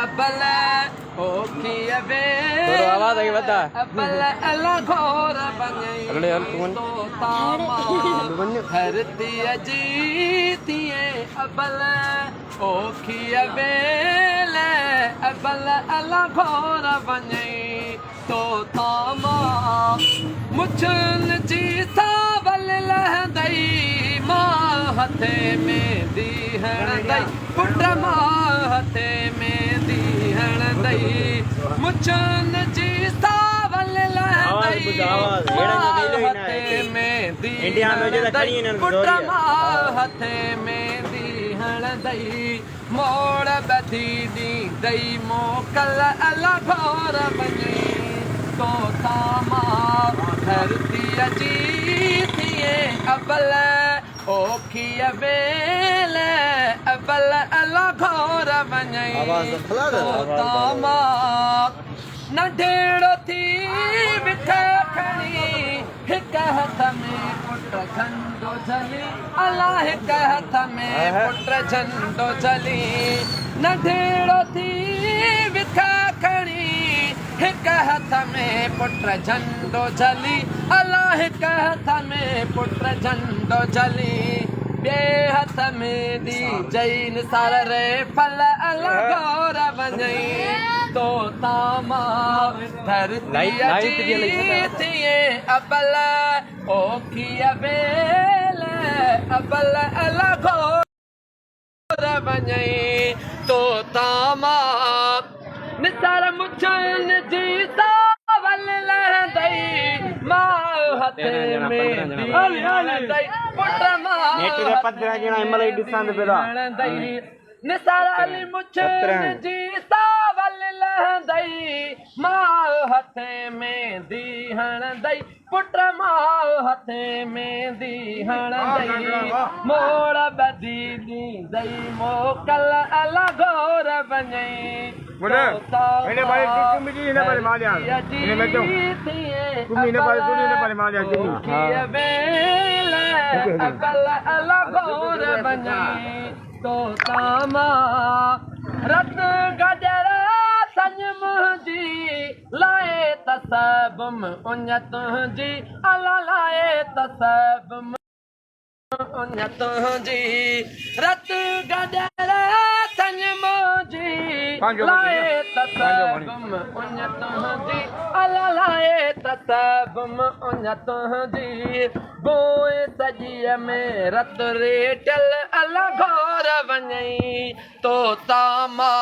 अबल ओखी अबे आवाज आई बता अबल अला घोर बने अगले यार तू तो तामा धरती अजीतिए अबल ओखी अबे अबल अला घोर बने तो तामा मुछन जी सावल लहंदई मां हथे में दीहण दई पुट मां हथे में दीहण दई मुछन जी सावल लहंदई मां हथे में दीहण दई पुट मां हथे में दीहण दई मोड़ बधी दी दई मोकल अला घोर बने तो तामा धरती अजीतिए अबल ओखी अबेल अबल अला घोर बने तो तामा न ढेड़ो थी बिख खणी हिक हथ में पुट झंडो झली अला हिक हथ में पुट झंडो झली न ढेड़ो थी बिख खणी हिक हथ में पुट झंडो झली अला हिक हथ में पुट झंडो झली बे हथ में दी जैन सार रे फल अला घोर बने तो तामा धरती अजीतिए अबल ओखी अबेल अबल अला घोर बने तो तामा निसार मुछन जी सावल लहंदई मां हथे में दीहण दई पुट मां दई निसार अली मुछन जी सावल लहंदई मां हथे में दीहण दई पुट मां हथे में दीहण दई मोड़ बधी दी दई मोकल अला घोर बने तो तामा रत गजर संज मुंहिंजी लाए त सब उन तुंहिंजी अला लाए त सब उन तुंहिंजी रत गजर संज मुंहिंजी लाए त सब उन तुंहिंजी अला लाए त सब उन तुंहिंजी बोए सजीअ में रत रेटल अला घोर वञे तो तामा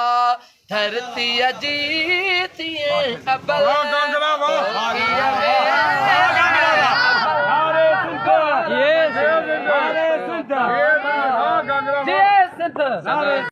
धरती अजीतिए अबल ये